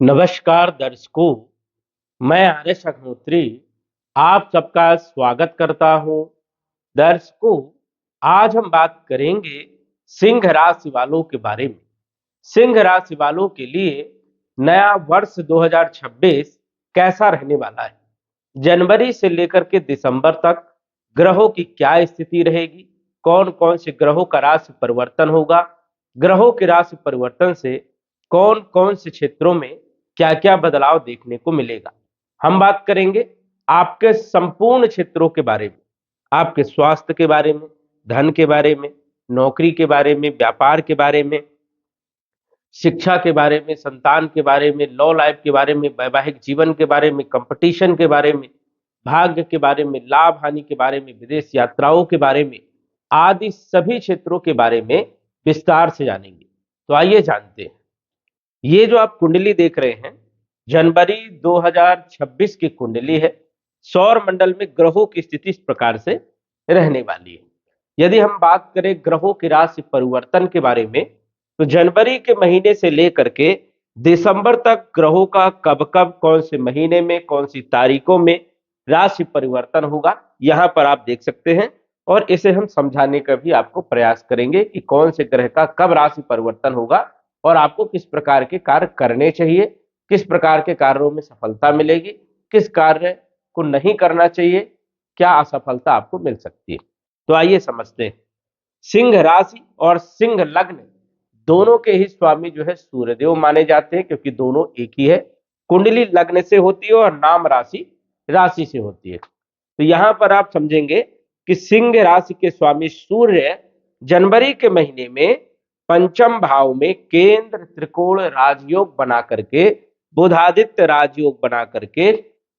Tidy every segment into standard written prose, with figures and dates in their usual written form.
नमस्कार दर्शकों, मैं आर्यश अग्निहोत्री आप सबका स्वागत करता हूं। दर्शकों, आज हम बात करेंगे सिंह राशि वालों के बारे में। सिंह राशि वालों के लिए नया वर्ष 2026 कैसा रहने वाला है। जनवरी से लेकर के दिसंबर तक ग्रहों की क्या स्थिति रहेगी, कौन कौन से ग्रहों का राशि परिवर्तन होगा, ग्रहों के राशि परिवर्तन से कौन कौन से क्षेत्रों में क्या क्या बदलाव देखने को मिलेगा। हम बात करेंगे आपके संपूर्ण क्षेत्रों के बारे में, आपके स्वास्थ्य के बारे में, धन के बारे में, नौकरी के बारे में, व्यापार के बारे में, शिक्षा के बारे में, संतान के बारे में, लव लाइफ के बारे में, वैवाहिक जीवन के बारे में, कंपटीशन के बारे में, भाग्य के बारे में, लाभ हानि के बारे में, विदेश यात्राओं के बारे में, आदि सभी क्षेत्रों के बारे में विस्तार से जानेंगे। तो आइए जानते हैं। ये जो आप कुंडली देख रहे हैं, जनवरी 2026 की कुंडली है। सौर मंडल में ग्रहों की स्थिति इस प्रकार से रहने वाली है। यदि हम बात करें ग्रहों की राशि परिवर्तन के बारे में, तो जनवरी के महीने से लेकर के दिसंबर तक ग्रहों का कब कब, कौन से महीने में, कौन सी तारीखों में राशि परिवर्तन होगा, यहां पर आप देख सकते हैं। और इसे हम समझाने का भी आपको प्रयास करेंगे कि कौन से ग्रह का कब राशि परिवर्तन होगा और आपको किस प्रकार के कार्य करने चाहिए, किस प्रकार के कार्यों में सफलता मिलेगी, किस कार्य को नहीं करना चाहिए, क्या असफलता आपको मिल सकती है। तो आइए समझते हैं। सिंह राशि और सिंह लग्न दोनों के ही स्वामी जो है सूर्यदेव माने जाते हैं, क्योंकि दोनों एक ही है। कुंडली लग्न से होती है और नाम राशि राशि से होती है। तो यहां पर आप समझेंगे कि सिंह राशि के स्वामी सूर्य जनवरी के महीने में पंचम भाव में केंद्र त्रिकोण राजयोग बना करके, बुधादित्य राजयोग बना करके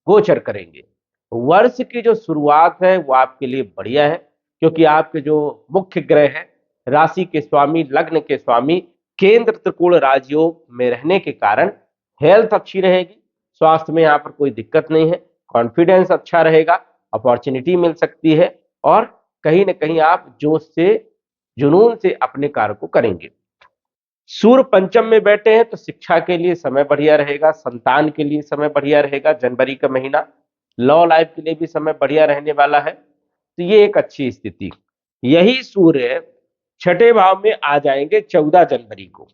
गोचर करेंगे। वर्ष की जो शुरुआत है वो आपके लिए बढ़िया है, क्योंकि आपके जो मुख्य ग्रह हैं, राशि के स्वामी, लग्न के स्वामी केंद्र त्रिकोण राजयोग में रहने के कारण हेल्थ अच्छी रहेगी, स्वास्थ्य में यहाँ पर कोई दिक्कत नहीं है, कॉन्फिडेंस अच्छा रहेगा, अपॉर्चुनिटी मिल सकती है और कहीं ना कहीं आप जोश से, जुनून से अपने कार्य को करेंगे। सूर्य पंचम में बैठे हैं तो शिक्षा के लिए समय बढ़िया रहेगा, संतान के लिए समय बढ़िया रहेगा। जनवरी का महीना लव लाइफ के लिए भी समय बढ़िया रहने वाला है। तो ये एक अच्छी स्थिति। यही सूर्य छठे भाव में आ जाएंगे 14 जनवरी को।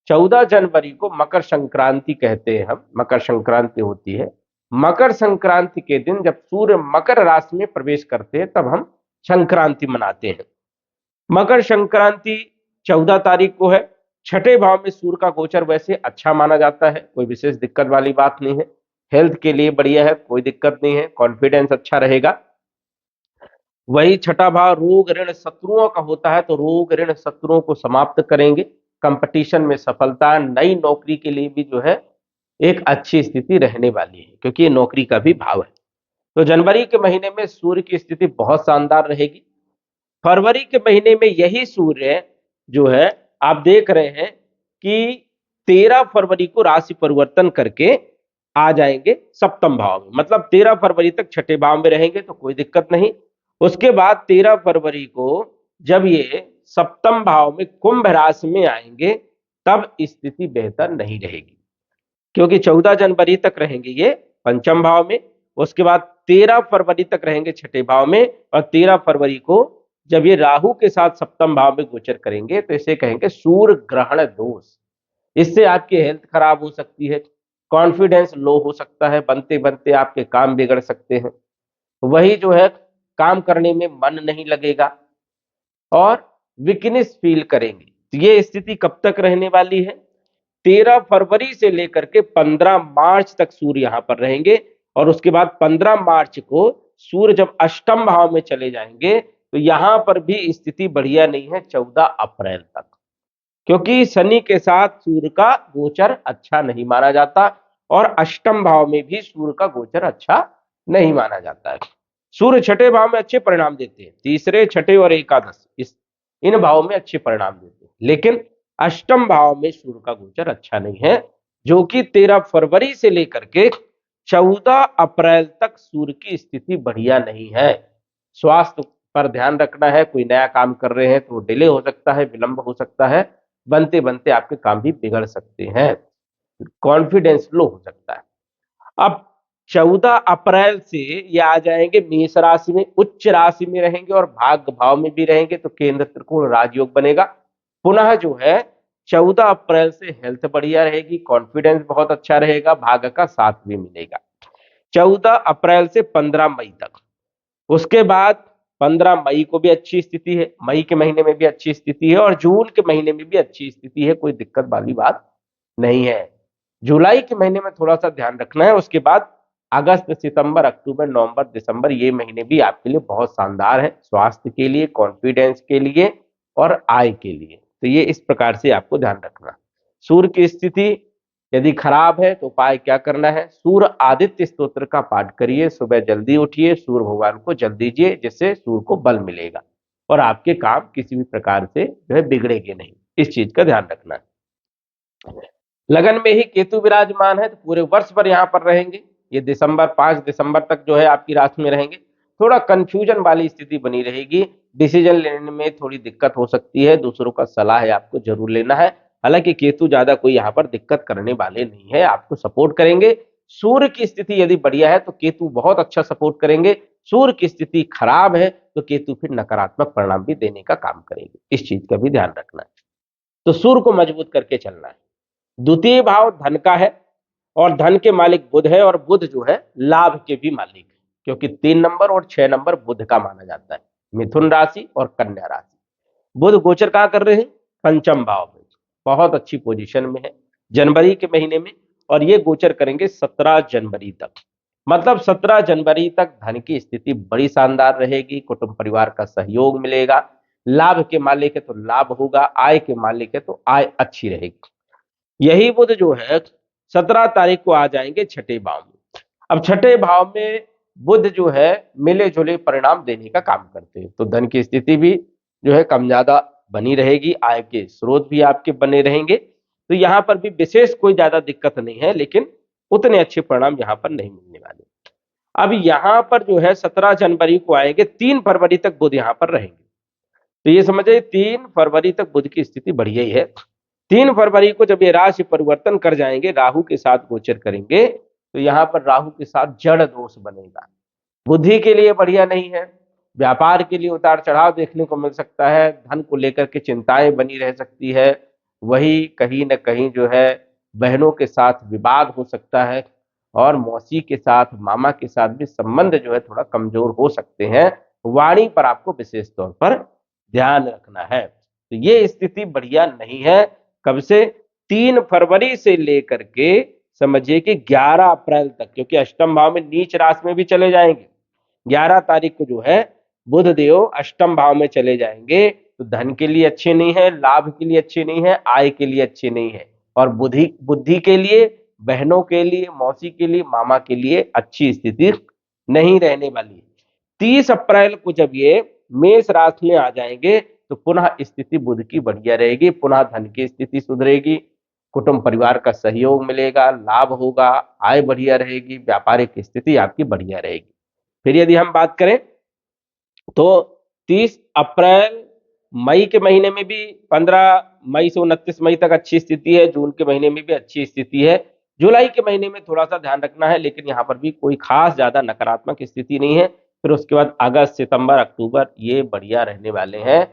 14 जनवरी को मकर संक्रांति कहते हैं हम, मकर संक्रांति होती है। मकर संक्रांति के दिन जब सूर्य मकर राशि में प्रवेश करते हैं तब हम संक्रांति मनाते हैं। मकर संक्रांति 14 तारीख को है। छठे भाव में सूर्य का गोचर वैसे अच्छा माना जाता है, कोई विशेष दिक्कत वाली बात नहीं है। हेल्थ के लिए बढ़िया है, कोई दिक्कत नहीं है, कॉन्फिडेंस अच्छा रहेगा। वही छठा भाव रोग ऋण शत्रुओं का होता है, तो रोग ऋण शत्रुओं को समाप्त करेंगे। कंपटीशन में सफलता, नई नौकरी के लिए भी जो है एक अच्छी स्थिति रहने वाली है, क्योंकि ये नौकरी का भी भाव है। तो जनवरी के महीने में सूर्य की स्थिति बहुत शानदार रहेगी। फरवरी के महीने में यही सूर्य जो है आप देख रहे हैं कि 13 फरवरी को राशि परिवर्तन करके आ जाएंगे सप्तम भाव में, मतलब 13 फरवरी तक छठे भाव में रहेंगे तो कोई दिक्कत नहीं। उसके बाद 13 फरवरी को जब ये सप्तम भाव में कुंभ राशि में आएंगे तब स्थिति बेहतर नहीं रहेगी, क्योंकि 14 जनवरी तक रहेंगे ये पंचम भाव में। उसके बाद 13 फरवरी तक रहेंगे छठे भाव में, और 13 फरवरी को जब ये राहु के साथ सप्तम भाव में गोचर करेंगे तो इसे कहेंगे सूर्य ग्रहण दोष। इससे आपकी हेल्थ खराब हो सकती है, कॉन्फिडेंस लो हो सकता है, बनते बनते आपके काम बिगड़ सकते हैं। वही जो है काम करने में मन नहीं लगेगा और वीकनेस फील करेंगे। तो ये स्थिति कब तक रहने वाली है? 13 फरवरी से लेकर के 15 मार्च तक सूर्य यहां पर रहेंगे, और उसके बाद 15 मार्च को सूर्य जब अष्टम भाव में चले जाएंगे तो यहां पर भी स्थिति बढ़िया नहीं है 14 अप्रैल तक, क्योंकि शनि के साथ सूर्य का गोचर अच्छा नहीं माना जाता और अष्टम भाव में भी सूर्य का गोचर अच्छा नहीं माना जाता है। सूर्य छठे भाव में अच्छे परिणाम देते हैं, तीसरे, छठे और एकादश इन भावों में अच्छे परिणाम देते हैं, लेकिन अष्टम भाव में सूर्य का गोचर अच्छा नहीं है, जो कि 13 फरवरी से लेकर के 14 अप्रैल तक सूर्य की स्थिति बढ़िया नहीं है। स्वास्थ्य पर ध्यान रखना है, कोई नया काम कर रहे हैं तो डिले हो सकता है, विलंब हो सकता है, बनते बनते आपके काम भी बिगड़ सकते हैं। कॉन्फिडेंस लो हो सकता है। अब 14 अप्रैल से ये आ जाएंगे मेष राशि में, उच्च राशि में रहेंगे और भाग्य भाव में भी रहेंगे, तो केंद्र त्रिकोण राजयोग बनेगा। पुनः जो है 14 अप्रैल से हेल्थ बढ़िया रहेगी, कॉन्फिडेंस बहुत अच्छा रहेगा, भाग्य का साथ भी मिलेगा 14 अप्रैल से 15 मई तक। उसके बाद 15 मई को भी अच्छी स्थिति है, मई के महीने में भी अच्छी स्थिति है और जून के महीने में भी अच्छी स्थिति है, कोई दिक्कत वाली बात नहीं है। जुलाई के महीने में थोड़ा सा ध्यान रखना है। उसके बाद अगस्त, सितंबर, अक्टूबर, नवंबर, दिसंबर, ये महीने भी आपके लिए बहुत शानदार है, स्वास्थ्य के लिए, कॉन्फिडेंस के लिए और आय के लिए। तो ये इस प्रकार से आपको ध्यान रखना। सूर्य की स्थिति यदि खराब है तो उपाय क्या करना है, सूर्य आदित्य स्तोत्र का पाठ करिए, सुबह जल्दी उठिए, सूर्य भगवान को जल दीजिए, जिससे सूर्य को बल मिलेगा और आपके काम किसी भी प्रकार से जो है बिगड़ेंगे नहीं। इस चीज का ध्यान रखना है। लगन में ही केतु विराजमान है, तो पूरे वर्ष भर यहाँ पर रहेंगे। ये 5 दिसंबर तक जो है आपकी राशि में रहेंगे। थोड़ा कंफ्यूजन वाली स्थिति बनी रहेगी, डिसीजन लेने में थोड़ी दिक्कत हो सकती है, दूसरों का सलाह है आपको जरूर लेना है। हालांकि केतु ज्यादा कोई यहाँ पर दिक्कत करने वाले नहीं है, आपको सपोर्ट करेंगे। सूर्य की स्थिति यदि बढ़िया है तो केतु बहुत अच्छा सपोर्ट करेंगे, सूर्य की स्थिति खराब है तो केतु फिर नकारात्मक परिणाम भी देने का काम करेंगे। इस चीज का भी ध्यान रखना है। तो सूर्य को मजबूत करके चलना है। द्वितीय भाव धन का है और धन के मालिक बुध है, और बुध जो है लाभ के भी मालिक है, क्योंकि 3 नंबर और 6 नंबर बुध का माना जाता है। मिथुन राशि और कन्या राशि, बुध गोचर कहां कर रहे हैं, पंचम भाव में, बहुत अच्छी पोजीशन में है जनवरी के महीने में, और ये गोचर करेंगे 17 जनवरी तक। मतलब 17 जनवरी तक धन की स्थिति बड़ी शानदार रहेगी, कुटुंब परिवार का सहयोग मिलेगा, लाभ के मालिक है तो लाभ होगा, आय के मालिक है तो आय अच्छी रहेगी। यही बुध जो है 17 तारीख को आ जाएंगे छठे भाव में। अब छठे भाव में बुध जो है मिले जुले परिणाम देने का काम करते हैं, तो धन की स्थिति भी जो है कम ज्यादा बनी रहेगी, आय के स्रोत भी आपके बने रहेंगे। तो यहाँ पर भी विशेष कोई ज्यादा दिक्कत नहीं है, लेकिन उतने अच्छे परिणाम यहाँ पर नहीं मिलने वाले। अब यहाँ पर जो है 17 जनवरी को आएंगे, 3 फरवरी तक बुध यहाँ पर रहेंगे। तो ये समझिए 3 फरवरी तक बुध की स्थिति बढ़िया ही है। 3 फरवरी को जब ये राशि परिवर्तन कर जाएंगे, राहु के साथ गोचर करेंगे, तो यहाँ पर राहु के साथ जड़ दोष बनेगा, बुद्धि के लिए बढ़िया नहीं है, व्यापार के लिए उतार चढ़ाव देखने को मिल सकता है, धन को लेकर के चिंताएं बनी रह सकती है, वही कहीं ना कहीं जो है बहनों के साथ विवाद हो सकता है, और मौसी के साथ, मामा के साथ भी संबंध जो है थोड़ा कमजोर हो सकते हैं। वाणी पर आपको विशेष तौर पर ध्यान रखना है। तो ये स्थिति बढ़िया नहीं है। कब से, 3 फरवरी से लेकर के समझिए कि 11 अप्रैल तक, क्योंकि अष्टम भाव में नीच राशि में भी चले जाएंगे। 11 तारीख को जो है बुध देव अष्टम भाव में चले जाएंगे, तो धन के लिए अच्छे नहीं है, लाभ के लिए अच्छे नहीं है, आय के लिए अच्छे नहीं है, और बुद्धि बुद्धि के लिए, बहनों के लिए, मौसी के लिए, मामा के लिए अच्छी स्थिति नहीं रहने वाली है। 30 अप्रैल को जब ये मेष राशि में आ जाएंगे, तो पुनः स्थिति बुध की बढ़िया रहेगी, पुनः धन की स्थिति सुधरेगी, कुटुंब परिवार का सहयोग मिलेगा, लाभ होगा, आय बढ़िया रहेगी, व्यापारिक स्थिति आपकी बढ़िया रहेगी। फिर यदि हम बात करें तो 30 अप्रैल, मई के महीने में भी 15 मई से 29 मई तक अच्छी स्थिति है, जून के महीने में भी अच्छी स्थिति है, जुलाई के महीने में थोड़ा सा ध्यान रखना है, लेकिन यहाँ पर भी कोई खास ज्यादा नकारात्मक स्थिति नहीं है। फिर उसके बाद अगस्त, सितंबर, अक्टूबर ये बढ़िया रहने वाले हैं,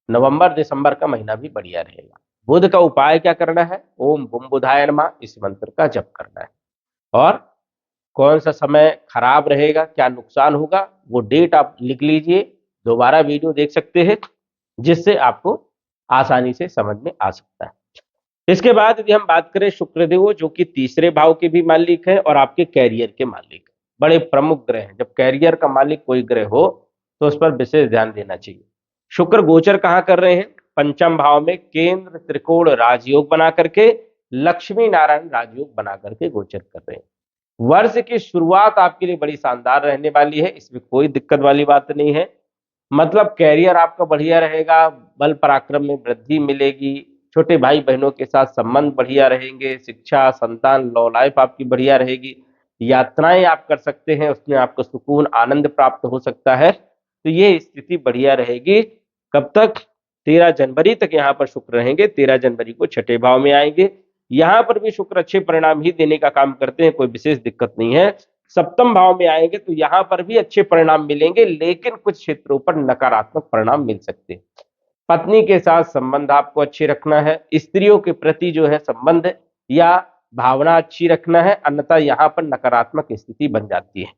नवंबर, दिसंबर का महीना भी बढ़िया रहेगा। बुध का उपाय क्या करना है, ओम बुम बुधाय नमः, इस मंत्र का जप करना है। और कौन सा समय खराब रहेगा, क्या नुकसान होगा, वो डेट आप लिख लीजिए, दोबारा वीडियो देख सकते हैं, जिससे आपको आसानी से समझ में आ सकता है। इसके बाद यदि हम बात करें शुक्रदेव, जो कि तीसरे भाव के भी मालिक है और आपके कैरियर के मालिक, बड़े प्रमुख ग्रह हैं। जब कैरियर का मालिक कोई ग्रह हो तो उस पर विशेष ध्यान देना चाहिए। शुक्र गोचर कहाँ कर रहे हैं, पंचम भाव में, केंद्र त्रिकोण राजयोग बना करके, लक्ष्मी नारायण राजयोग बना करके गोचर कर रहे हैं। वर्ष की शुरुआत आपके लिए बड़ी शानदार रहने वाली है, इसमें कोई दिक्कत वाली बात नहीं है। मतलब कैरियर आपका बढ़िया रहेगा, बल पराक्रम में वृद्धि मिलेगी, छोटे भाई बहनों के साथ संबंध बढ़िया रहेंगे, शिक्षा, संतान, लव लाइफ आपकी बढ़िया रहेगी, यात्राएं आप कर सकते हैं, उसमें आपको सुकून, आनंद प्राप्त हो सकता है। तो ये स्थिति बढ़िया रहेगी। कब तक, 13 जनवरी तक यहाँ पर शुक्र रहेंगे, 13 जनवरी को छठे भाव में आएंगे। यहां पर भी शुक्र अच्छे परिणाम ही देने का काम करते हैं, कोई विशेष दिक्कत नहीं है। सप्तम भाव में आएंगे तो यहां पर भी अच्छे परिणाम मिलेंगे, लेकिन कुछ क्षेत्रों पर नकारात्मक परिणाम मिल सकते हैं। पत्नी के साथ संबंध आपको अच्छे रखना है, स्त्रियों के प्रति जो है संबंध या भावना अच्छी रखना है, अन्यथा यहां पर नकारात्मक स्थिति बन जाती है।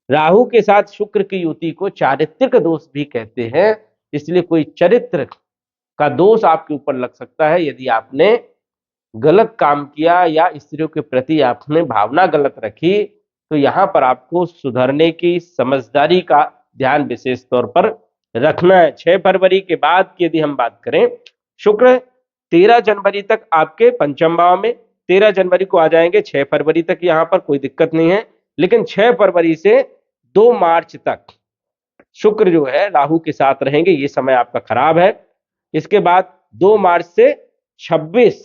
राहु के साथ शुक्र की युति को चारित्रिक दोष भी कहते हैं, इसलिए कोई चरित्र का दोष आपके ऊपर लग सकता है यदि आपने गलत काम किया या स्त्रियों के प्रति आपने भावना गलत रखी, तो यहां पर आपको सुधरने की समझदारी का ध्यान विशेष तौर पर रखना है। 6 फरवरी के बाद की यदि हम बात करें, शुक्र 13 जनवरी तक आपके पंचम भाव में, 13 जनवरी को आ जाएंगे, 6 फरवरी तक यहां पर कोई दिक्कत नहीं है। लेकिन 6 फरवरी से 2 मार्च तक शुक्र जो है राहु के साथ रहेंगे, ये समय आपका खराब है। इसके बाद 2 मार्च से 26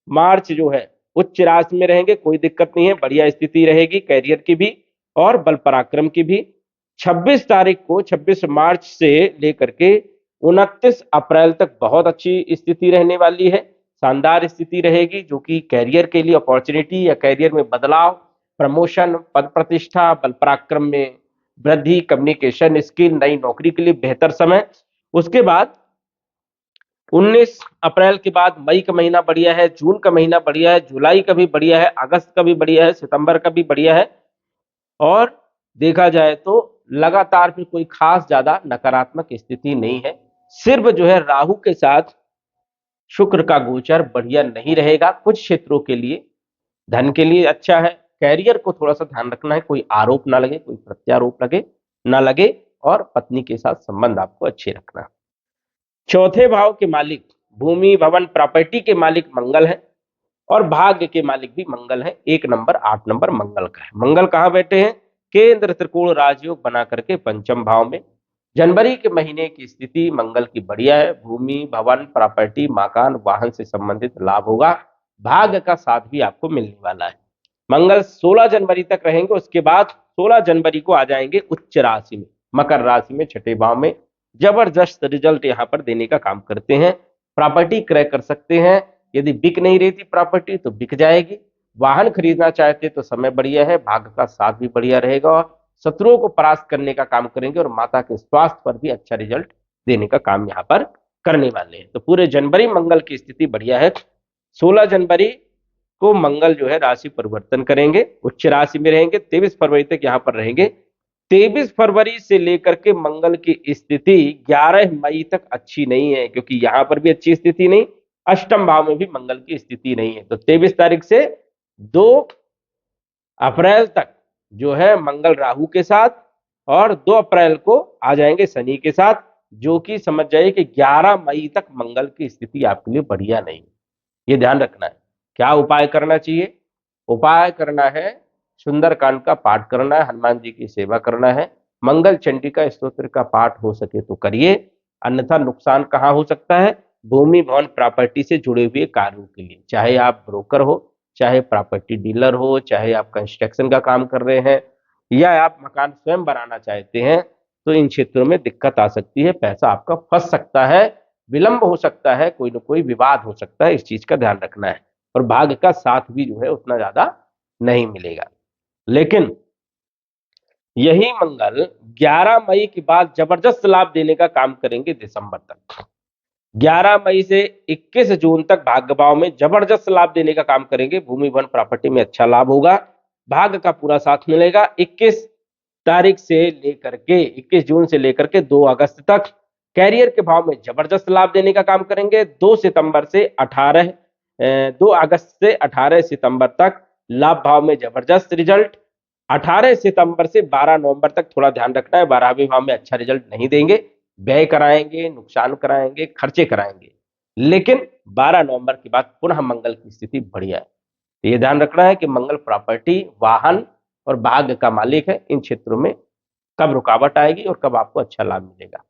मार्च जो है उच्च राशि में रहेंगे, कोई दिक्कत नहीं है, बढ़िया स्थिति रहेगी कैरियर की भी और बल पराक्रम की भी। 26 तारीख को 26 मार्च से लेकर के 29 अप्रैल तक बहुत अच्छी स्थिति रहने वाली है, शानदार स्थिति रहेगी, जो कि कैरियर के लिए अपॉर्चुनिटी या कैरियर में बदलाव, प्रमोशन, पद प्रतिष्ठा, बल पराक्रम में वृद्धि, कम्युनिकेशन स्किल, नई नौकरी के लिए बेहतर समय। उसके बाद 19 अप्रैल के बाद मई का महीना बढ़िया है, जून का महीना बढ़िया है, जुलाई का भी बढ़िया है, अगस्त का भी बढ़िया है, सितंबर का भी बढ़िया है। और देखा जाए तो लगातार भी कोई खास ज्यादा नकारात्मक स्थिति नहीं है, सिर्फ जो है राहु के साथ शुक्र का गोचर बढ़िया नहीं रहेगा। कुछ क्षेत्रों के लिए धन के लिए अच्छा है, कैरियर को थोड़ा सा ध्यान रखना है, कोई आरोप ना लगे, कोई प्रत्यारोप लगे ना लगे, और पत्नी के साथ संबंध आपको अच्छे रखना। चौथे भाव के मालिक भूमि भवन प्रॉपर्टी के मालिक मंगल है और भाग्य के मालिक भी मंगल है। 1 नंबर 8 नंबर मंगल का है। मंगल कहां बैठे हैं? केंद्र त्रिकोण राजयोग बना करके पंचम भाव में। जनवरी के महीने की स्थिति मंगल की बढ़िया है, भूमि भवन प्रॉपर्टी मकान वाहन से संबंधित लाभ होगा, भाग्य का साथ भी आपको मिलने वाला है। मंगल 16 जनवरी तक रहेंगे, उसके बाद 16 जनवरी को आ जाएंगे उच्च राशि में, मकर राशि में, छठे भाव में। जबरदस्त रिजल्ट यहां पर देने का काम करते हैं। प्रॉपर्टी क्रय कर सकते हैं, यदि बिक नहीं रही थी प्रॉपर्टी तो बिक जाएगी। वाहन खरीदना चाहते तो समय बढ़िया है, भाग्य का साथ भी बढ़िया रहेगा, और शत्रुओं को परास्त करने का काम करेंगे, और माता के स्वास्थ्य पर भी अच्छा रिजल्ट देने का काम यहाँ पर करने वाले हैं। तो पूरे जनवरी मंगल की स्थिति बढ़िया है। 16 जनवरी को मंगल जो है राशि परिवर्तन करेंगे, उच्च राशि में रहेंगे, 23 फरवरी तक यहाँ पर रहेंगे। 23 फरवरी से लेकर के मंगल की स्थिति 11 मई तक अच्छी नहीं है, क्योंकि यहां पर भी अच्छी स्थिति नहीं, अष्टम भाव में भी मंगल की स्थिति नहीं है। तो 23 तारीख से 2 अप्रैल तक जो है मंगल राहु के साथ, और 2 अप्रैल को आ जाएंगे शनि के साथ, जो कि समझ जाइए कि 11 मई तक मंगल की स्थिति आपके लिए बढ़िया नहीं, ये ध्यान रखना है। क्या उपाय करना चाहिए? उपाय करना है सुंदरकांड का पाठ करना है, हनुमान जी की सेवा करना है, मंगल चंडिका स्तोत्र का पाठ हो सके तो करिए, अन्यथा नुकसान कहाँ हो सकता है? भूमि भवन प्रॉपर्टी से जुड़े हुए कार्यों के लिए, चाहे आप ब्रोकर हो, चाहे प्रॉपर्टी डीलर हो, चाहे आप कंस्ट्रक्शन का काम कर रहे हैं, या आप मकान स्वयं बनाना चाहते हैं, तो इन क्षेत्रों में दिक्कत आ सकती है, पैसा आपका फंस सकता है, विलंब हो सकता है, कोई ना कोई विवाद हो सकता है, इस चीज का ध्यान रखना है। और भाग्य का साथ भी जो है उतना ज्यादा नहीं मिलेगा। लेकिन यही मंगल 11 मई के बाद जबरदस्त लाभ देने का काम करेंगे दिसंबर तक। 11 मई से 21 जून तक भाग्य भाव में जबरदस्त लाभ देने का काम करेंगे, भूमि वन प्रॉपर्टी में अच्छा लाभ होगा, भाग्य का पूरा साथ मिलेगा। 21 तारीख से लेकर के 21 जून से लेकर के 2 अगस्त तक कैरियर के भाव में जबरदस्त लाभ देने का काम करेंगे। 2 सितंबर से 18 2 अगस्त से 18 सितंबर तक लाभ भाव में जबरदस्त रिजल्ट। 18 सितंबर से 12 नवंबर तक थोड़ा ध्यान रखना है, 12वें भाव में अच्छा रिजल्ट नहीं देंगे, व्यय कराएंगे, नुकसान कराएंगे, खर्चे कराएंगे। लेकिन 12 नवंबर के बाद पुनः मंगल की स्थिति बढ़िया है। तो ये ध्यान रखना है कि मंगल प्रॉपर्टी, वाहन और भाग्य का मालिक है, इन क्षेत्रों में कब रुकावट आएगी और कब आपको अच्छा लाभ मिलेगा।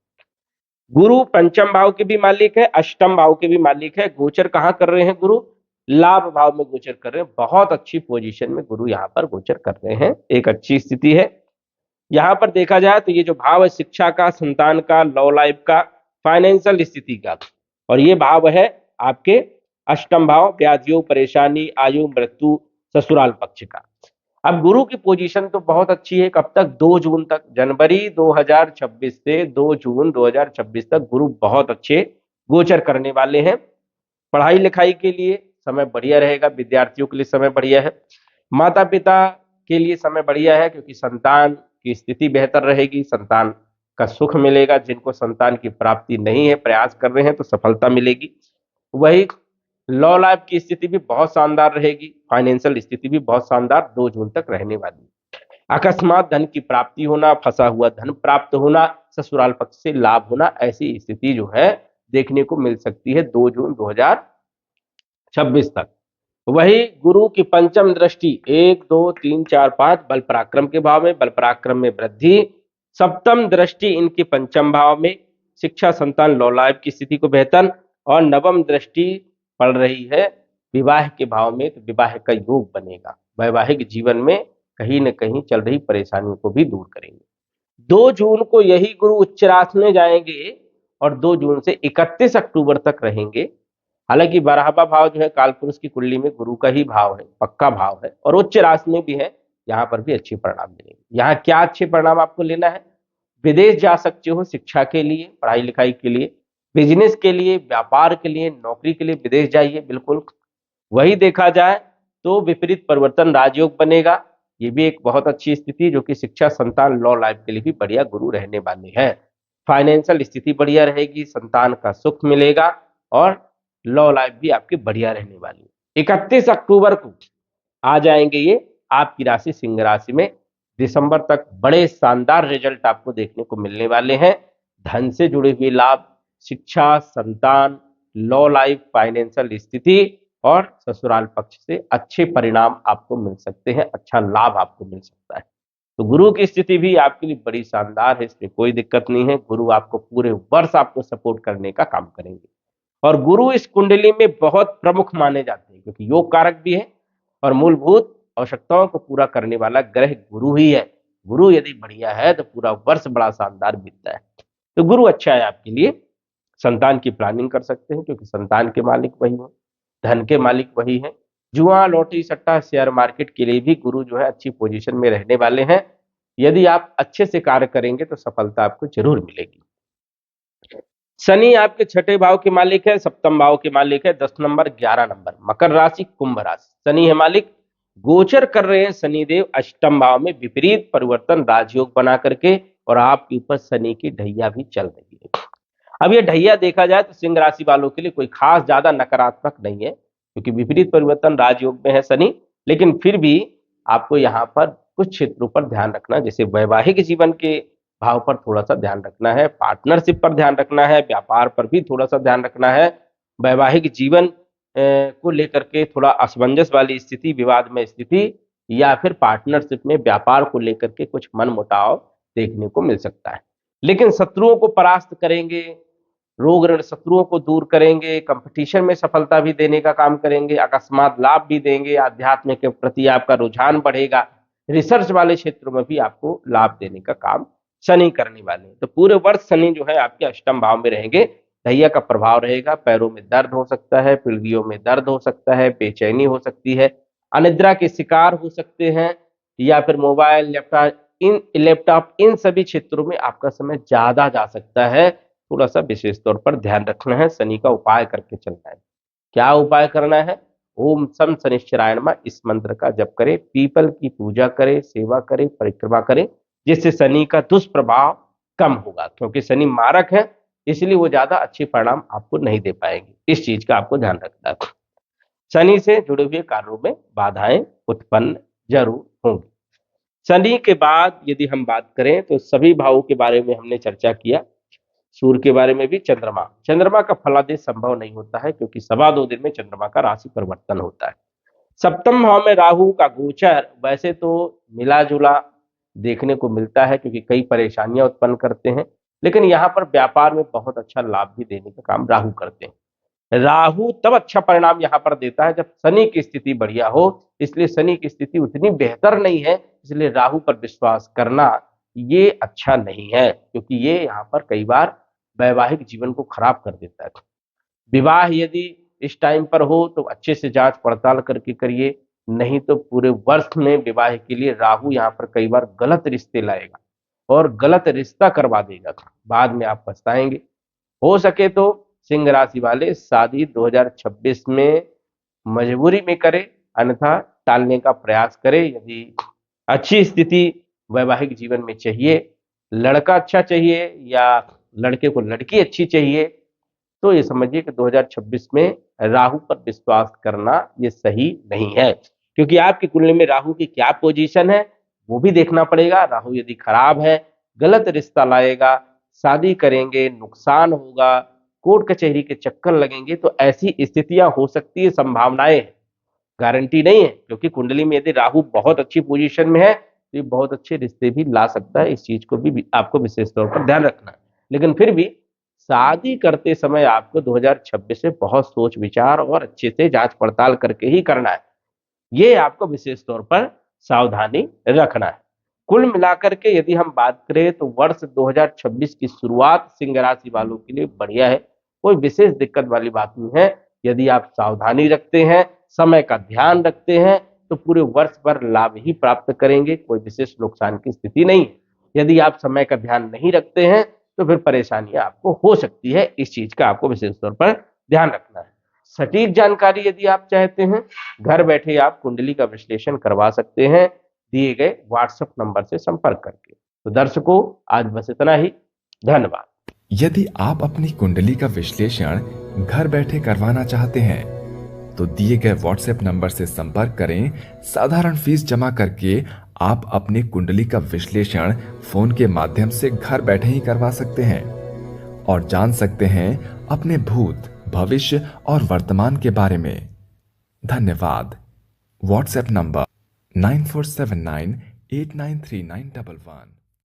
गुरु पंचम भाव के भी मालिक है, अष्टम भाव के भी मालिक है। गोचर कहां कर रहे हैं गुरु? लाभ भाव में गोचर कर रहे हैं, बहुत अच्छी पोजीशन में गुरु यहां पर गोचर कर रहे हैं, एक अच्छी स्थिति है। यहां पर देखा जाए तो ये जो भाव है शिक्षा का, संतान का, लव लाइफ का, फाइनेंशियल स्थिति का, और ये भाव है आपके अष्टम भाव व्याधियों, परेशानी, आयु, मृत्यु, ससुराल पक्ष का। अब गुरु की पोजीशन तो बहुत अच्छी है, कब तक? 2 जून तक। जनवरी 2026 से 2 जून 2026 तक गुरु बहुत अच्छे गोचर करने वाले हैं। पढ़ाई लिखाई के लिए समय बढ़िया रहेगा, विद्यार्थियों के लिए समय बढ़िया है, माता पिता के लिए समय बढ़िया है, क्योंकि संतान की स्थिति बेहतर रहेगी, संतान का सुख मिलेगा। जिनको संतान की प्राप्ति नहीं है, प्रयास कर रहे हैं, तो सफलता मिलेगी। वही लव लाइफ की स्थिति भी बहुत शानदार रहेगी, फाइनेंशियल स्थिति भी बहुत शानदार 2 जून तक रहने वाली। अकस्मात धन की प्राप्ति होना, फंसा हुआ धन प्राप्त होना, ससुराल पक्ष से लाभ होना, ऐसी स्थिति जो है देखने को मिल सकती है 2 जून 2026 तक। वही गुरु की पंचम दृष्टि 1 2 3 4 5 बल पराक्रम के भाव में, बल पराक्रम में वृद्धि। सप्तम दृष्टि इनकी पंचम भाव में, शिक्षा, संतान, लव लाइफ की स्थिति को बेहतर। और नवम दृष्टि पड़ रही है विवाह के भाव में, तो विवाह का योग बनेगा। वैवाहिक जीवन में कहीं न कहीं चल रही परेशानियों को भी दूर करेंगे। 2 जून को यही गुरु उच्च राशि में जाएंगे और 2 जून से 31 अक्टूबर तक रहेंगे। हालांकि 12वां भाव जो है कालपुरुष की कुंडली में गुरु का ही भाव है, पक्का भाव है, और उच्च राशि में भी है। यहाँ पर भी अच्छे परिणाम मिलेंगे। यहाँ क्या अच्छे परिणाम आपको लेना है? विदेश जा सकते हो शिक्षा के लिए, पढ़ाई लिखाई के लिए, बिजनेस के लिए, व्यापार के लिए, नौकरी के लिए विदेश जाइए बिल्कुल। वही देखा जाए तो विपरीत परिवर्तन राजयोग बनेगा, ये भी एक बहुत अच्छी स्थिति, जो कि शिक्षा, संतान, लॉ लाइफ के लिए भी बढ़िया गुरु रहने वाले हैं। फाइनेंशियल स्थिति बढ़िया रहेगी, संतान का सुख मिलेगा, और लॉ लाइफ भी आपकी बढ़िया रहने वाली है। 31 अक्टूबर को आ जाएंगे ये आपकी राशि सिंह राशि में। दिसंबर तक बड़े शानदार रिजल्ट आपको देखने को मिलने वाले हैं। धन से जुड़े हुए लाभ, शिक्षा, संतान, लॉ लाइफ, फाइनेंशियल स्थिति और ससुराल पक्ष से अच्छे परिणाम आपको मिल सकते हैं, अच्छा लाभ आपको मिल सकता है। तो गुरु की स्थिति भी आपके लिए बड़ी शानदार है, इसमें कोई दिक्कत नहीं है। गुरु आपको पूरे वर्ष आपको सपोर्ट करने का काम करेंगे, और गुरु इस कुंडली में बहुत प्रमुख माने जाते हैं, क्योंकि योग कारक भी है और मूलभूत आवश्यकताओं को पूरा करने वाला ग्रह गुरु ही है। गुरु यदि बढ़िया है तो पूरा वर्ष बड़ा शानदार बीतता है। तो गुरु अच्छा है आपके लिए। संतान की प्लानिंग कर सकते हैं, क्योंकि संतान के मालिक वही है, धन के मालिक वही है। जुआ, लॉटरी, सट्टा, शेयर मार्केट के लिए भी गुरु जो है अच्छी पोजीशन में रहने वाले हैं। यदि आप अच्छे से कार्य करेंगे तो सफलता आपको जरूर मिलेगी। शनि आपके छठे भाव के मालिक है, सप्तम भाव के मालिक है, 10 नंबर, 11 नंबर, मकर राशि, कुंभ राशि, शनि है मालिक। गोचर कर रहे हैं शनिदेव अष्टम भाव में, विपरीत परिवर्तन राजयोग बना करके, और आपके ऊपर शनि की ढैया भी चल रही है। अब ये ढैया देखा जाए तो सिंह राशि वालों के लिए कोई खास ज्यादा नकारात्मक नहीं है, क्योंकि विपरीत परिवर्तन राजयोग में है शनि। लेकिन फिर भी आपको यहाँ पर कुछ क्षेत्रों पर ध्यान रखना, जैसे वैवाहिक जीवन के भाव पर थोड़ा सा ध्यान रखना है, पार्टनरशिप पर ध्यान रखना है, व्यापार पर भी थोड़ा सा ध्यान रखना है। वैवाहिक जीवन को लेकर के थोड़ा असमंजस वाली स्थिति, विवाद में स्थिति, या फिर पार्टनरशिप में व्यापार को लेकर के कुछ मनमुटाव देखने को मिल सकता है। लेकिन शत्रुओं को परास्त करेंगे, रोग ऋण शत्रुओं को दूर करेंगे, कंपटीशन में सफलता भी देने का काम करेंगे, अकस्मात लाभ भी देंगे, आध्यात्म के प्रति आपका रुझान बढ़ेगा, रिसर्च वाले क्षेत्रों में भी आपको लाभ देने का काम शनि करने वाले हैं। तो पूरे वर्ष शनि जो है आपके अष्टम भाव में रहेंगे। दैया का प्रभाव रहेगा, पैरों में दर्द हो सकता है, पीढ़ियों में दर्द हो सकता है, बेचैनी हो सकती है, अनिद्रा के शिकार हो सकते हैं, या फिर मोबाइल, लैपटॉप इन सभी क्षेत्रों में आपका समय ज्यादा जा सकता है। थोड़ा सा विशेष तौर पर ध्यान रखना है, शनि का उपाय करके चलना है। क्या उपाय करना है? ओम सम शनिश्चराय नमः इस मंत्र का जप करें, पीपल की पूजा करें, सेवा करें, परिक्रमा करें, जिससे शनि का दुष्प्रभाव कम होगा। क्योंकि शनि मारक है, इसलिए वो ज्यादा अच्छे परिणाम आपको नहीं दे पाएंगे। इस चीज का आपको ध्यान रखना है। शनि से जुड़े हुए कार्यों में बाधाएं उत्पन्न जरूर होंगी। शनि के बाद यदि हम बात करें तो सभी भावों के बारे में हमने चर्चा किया, सूर्य के बारे में भी। चंद्रमा, चंद्रमा का फलादेश संभव नहीं होता है, क्योंकि 2.25 दिन में चंद्रमा का राशि परिवर्तन होता है। सप्तम भाव में राहु का गोचर वैसे तो मिला जुला देखने को मिलता है, क्योंकि कई परेशानियां उत्पन्न करते हैं, लेकिन यहाँ पर व्यापार में बहुत अच्छा लाभ भी देने का काम राहु करते हैं। राहु तब अच्छा परिणाम यहाँ पर देता है जब शनि की स्थिति बढ़िया हो, इसलिए शनि की स्थिति उतनी बेहतर नहीं है, इसलिए राहु पर विश्वास करना ये अच्छा नहीं है, क्योंकि ये यहाँ पर कई बार वैवाहिक जीवन को खराब कर देता है। विवाह यदि इस टाइम पर हो तो अच्छे से जांच पड़ताल करके करिए, नहीं तो पूरे वर्ष में विवाह के लिए राहु यहाँ पर कई बार गलत रिश्ते लाएगा और गलत रिश्ता करवा देगा, बाद में आप पछताएंगे। हो सके तो सिंह राशि वाले शादी 2026 में मजबूरी में करें, अन्यथा टालने का प्रयास करें। यदि अच्छी स्थिति वैवाहिक जीवन में चाहिए, लड़का अच्छा चाहिए या लड़के को लड़की अच्छी चाहिए, तो ये समझिए कि 2026 में राहु पर विश्वास करना ये सही नहीं है, क्योंकि आपकी कुंडली में राहु की क्या पोजीशन है वो भी देखना पड़ेगा। राहु यदि खराब है, गलत रिश्ता लाएगा, शादी करेंगे नुकसान होगा, कोर्ट कचहरी के चक्कर लगेंगे, तो ऐसी स्थितियां हो सकती है, संभावनाएं हैं, गारंटी नहीं है। क्योंकि कुंडली में यदि राहु बहुत अच्छी पोजीशन में है तो ये बहुत अच्छे रिश्ते भी ला सकता है, इस चीज को भी आपको विशेष तौर पर ध्यान रखना है। लेकिन फिर भी शादी करते समय आपको 2026 में बहुत सोच विचार और अच्छे से जांच पड़ताल करके ही करना है, ये आपको विशेष तौर पर सावधानी रखना है। कुल मिलाकर के यदि हम बात करें तो वर्ष 2026 की शुरुआत सिंह राशि वालों के लिए बढ़िया है, कोई विशेष दिक्कत वाली बात नहीं है। यदि आप सावधानी रखते हैं, समय का ध्यान रखते हैं, तो पूरे वर्ष भर लाभ ही प्राप्त करेंगे, कोई विशेष नुकसान की स्थिति नहीं है। यदि आप समय का ध्यान नहीं रखते हैं तो फिर परेशानियां आपको हो सकती है, इस चीज का आपको विशेष तौर पर ध्यान रखना है। सटीक जानकारी यदि आप चाहते हैं, घर बैठे आप कुंडली का विश्लेषण करवा सकते हैं दिए गए व्हाट्सएप नंबर से संपर्क करके। तो दर्शकों, आज बस इतना ही, धन्यवाद। यदि आप अपनी कुंडली का विश्लेषण घर बैठे करवाना चाहते हैं तो दिए गए व्हाट्सएप नंबर से संपर्क करें। साधारण फीस जमा करके आप अपनी कुंडली का विश्लेषण फोन के माध्यम से घर बैठे ही करवा सकते हैं और जान सकते हैं अपने भूत, भविष्य और वर्तमान के बारे में। धन्यवाद। WhatsApp number 9479893911।